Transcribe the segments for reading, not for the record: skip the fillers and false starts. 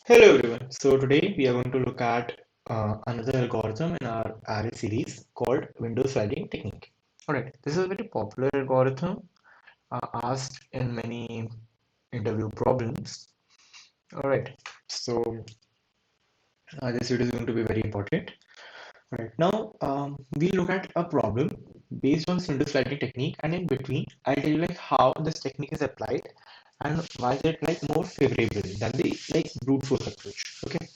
Hello everyone. So today we are going to look at another algorithm in our array series called window sliding technique. Alright, this is a very popular algorithm asked in many interview problems. Alright, so this video is going to be very important. Alright, now we look at a problem based on this window sliding technique, and in between I'll tell you like how this technique is applied and why is it like more favorable than the like brute force approach. Okay.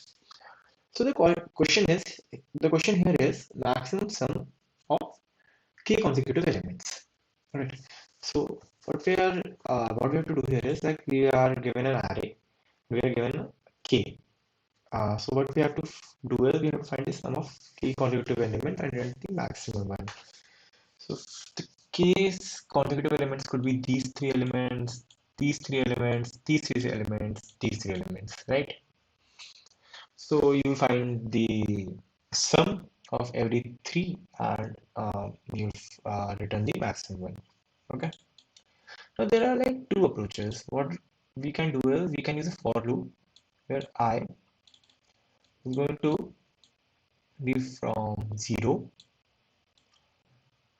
So the question here is maximum sum of k consecutive elements. Alright. So what we have to do here is like we are given an array, we are given a k. So what we have to do is we have to find the sum of k consecutive element and get the maximum one. So the k's consecutive elements could be these three elements, these three elements, these three elements, these three elements, right? So you find the sum of every three and you return the maximum one. Okay. Now there are like two approaches. What we can do is we can use a for loop where I is going to be from 0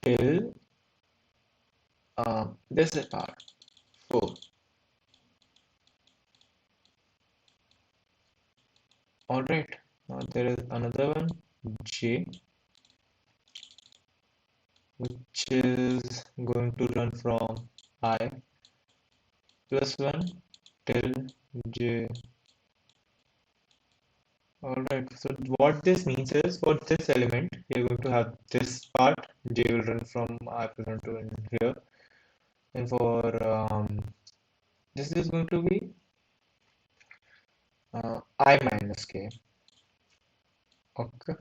till this is part 4. Alright. Now there is another one j which is going to run from I plus 1 till j. Alright, so what this means is for this element, we are going to have this part, j will run from I present to in here, and for this is going to be I minus k. Okay.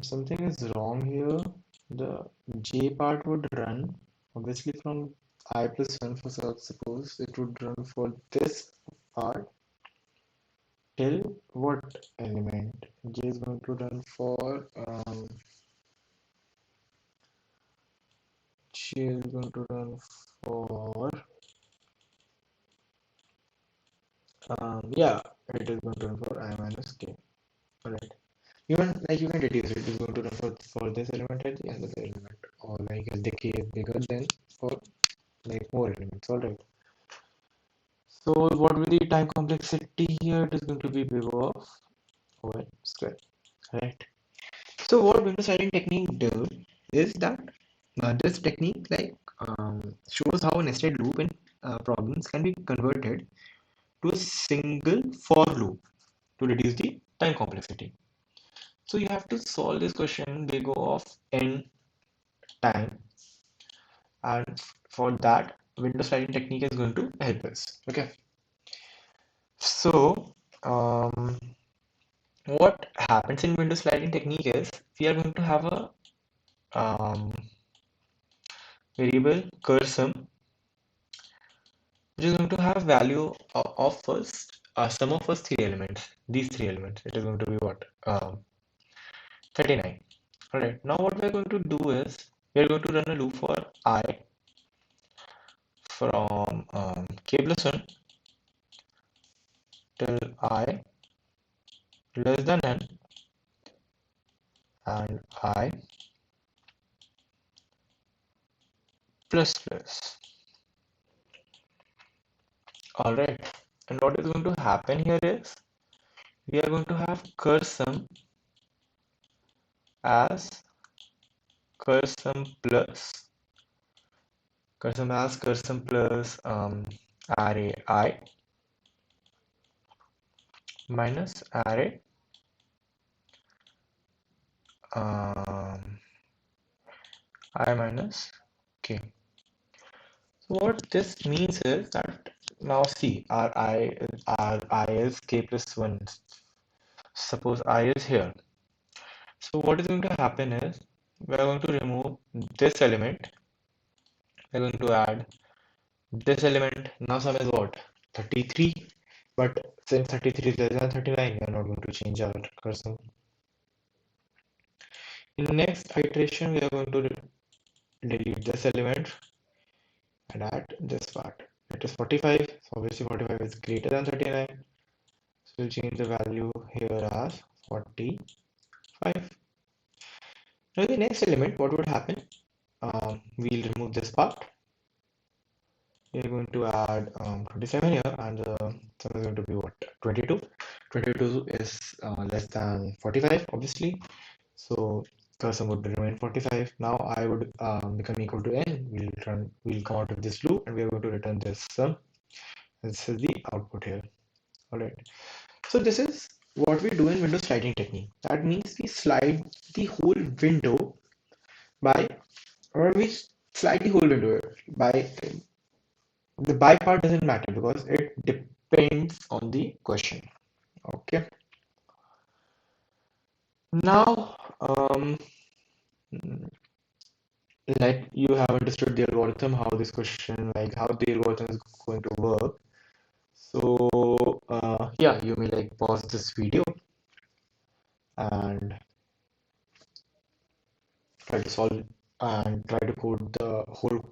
Something is wrong here. The j part would run obviously from I plus 1 for suppose it would run for this part till what element? J is going to run for J is going to run for yeah, it is going to run for I minus k. Alright. Even like you can deduce it is going to run for this element at the other element, or like as the k is bigger than for like more elements. Alright. So what will the time complexity here? It is going to be big of O(n) square. Right. So what window sliding technique does is that this technique shows how a nested loop in problems can be converted to a single for loop to reduce the time complexity. So you have to solve this question big O of n time, and for that window sliding technique is going to help us. Okay. So what happens in window sliding technique is we are going to have a variable cursor which is going to have value of first sum of first three elements. These three elements. It is going to be what 39. All right. Now what we are going to do is we are going to run a loop for I from k plus 1 till I less than n and I plus plus. All right. And what is going to happen here is we are going to have cursor as cursor plus cursor plus array I minus array I minus k. So what this means is that now see our I is k plus 1. Suppose I is here. So what is going to happen is we are going to remove this element. We are going to add this element. Now sum is what? 33. But since 33 is less than 39, we are not going to change our cursor. In the next iteration, we are going to delete this element and add this part. It is 45, so obviously 45 is greater than 39. So we'll change the value here as 45. Now the next element, what would happen? We'll remove this part. We're going to add 27 here, and the sum is going to be what? 22. 22 is less than 45, obviously. So cursor would remain 45. Now I would become equal to n. We'll come out of this loop, and we are going to return this sum. This is the output here. All right. So this is what we do in window sliding technique. That means we slide the whole window by, or we slide the whole window by. The by part doesn't matter because it depends on the question. Okay. Now, like you have understood the algorithm, how this question, like how the algorithm is going to work. So, yeah, you may like pause this video and try to solve and try to code the whole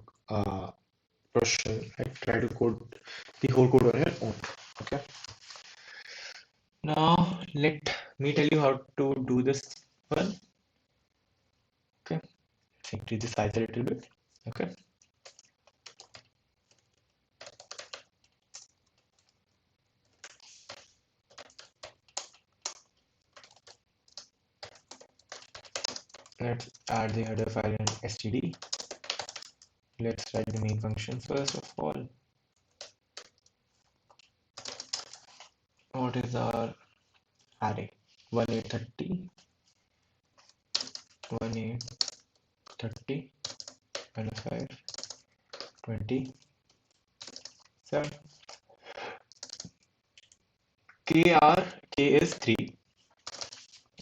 question. Like try to code the whole code on your own. Okay. Now, let me tell you how to do this one. Okay. Increase the size a little bit. Okay. Let's add the header file in std. Let's write the main function first of all. What is our array? 1830, 1830, minus 5, 27. K is 3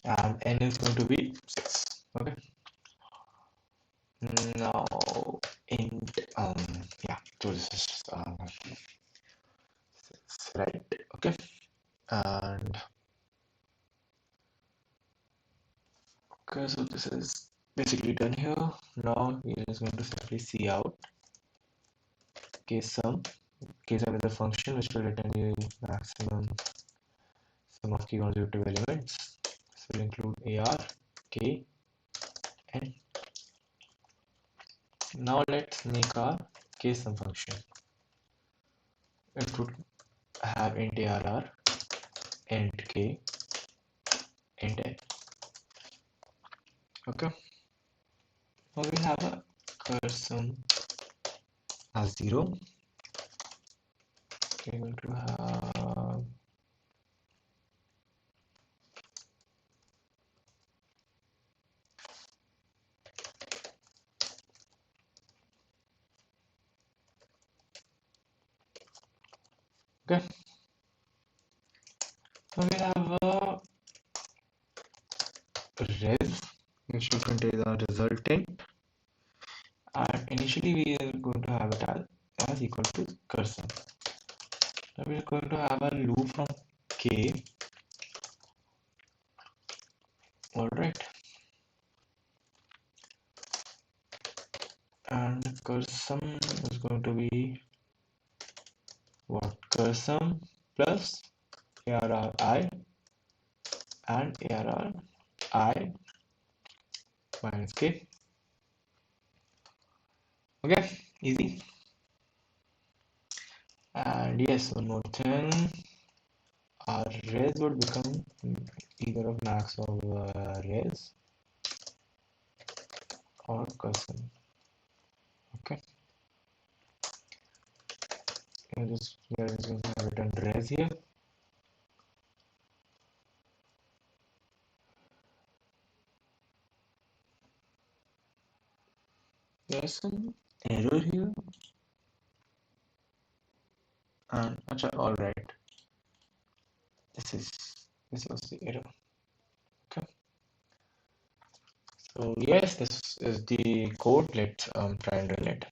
and n is going to be 6. Okay. Now int yeah, so this is right. Okay. And okay, so this is basically done here. Now we are just going to simply see out ksum. Ksum is a function which will return you maximum sum of key consecutive elements. This will include AR, K, and now let's make our ksum function. It would have int ARR, int K, int N. Okay. Now we have a cursor as 0. We're going to have okay. Now we have a res which will contain the resultant, and initially we are going to have it as equal to cursor. Now we are going to have a loop from k. All right, and cursor is going to be what? Cursor plus arri and arri minus k. Okay, easy. And yes, one more thing, our res would become either of max of res or cursor. Okay, we are just going to have return res here. There's some error here, and all right, this was the error. Okay, so yes, this is the code. Let's try and run it.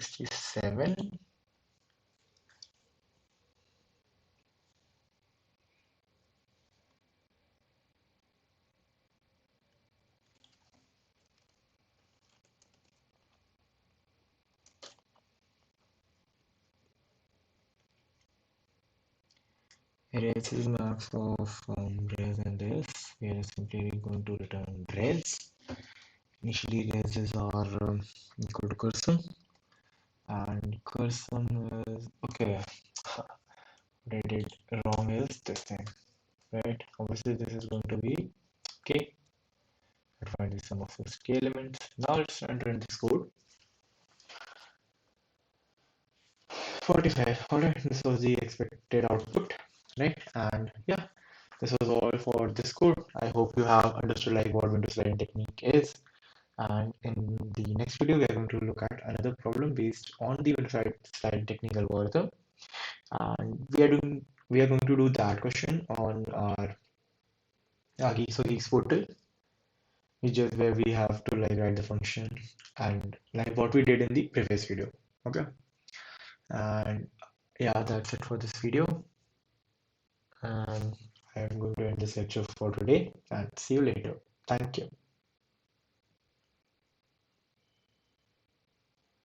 67. Res is marks of res and this. We are simply going to return res. Initially, reses are equal to cursor, and cursor is okay. What I did wrong is this thing, right? Obviously, this is going to be k. Let's find the sum of first k elements. Now let's enter in this code. 45. Alright, this was the expected output, right? And yeah, this was all for this code. I hope you have understood like what window sliding technique is. And in the next video, we are going to look at another problem based on the window sliding technique algorithm. And we are going to do that question on our Geeks for Geeks portal, which is where we have to like write the function and like what we did in the previous video. Okay. And yeah, that's it for this video. And I'm going to end this lecture for today and see you later. Thank you.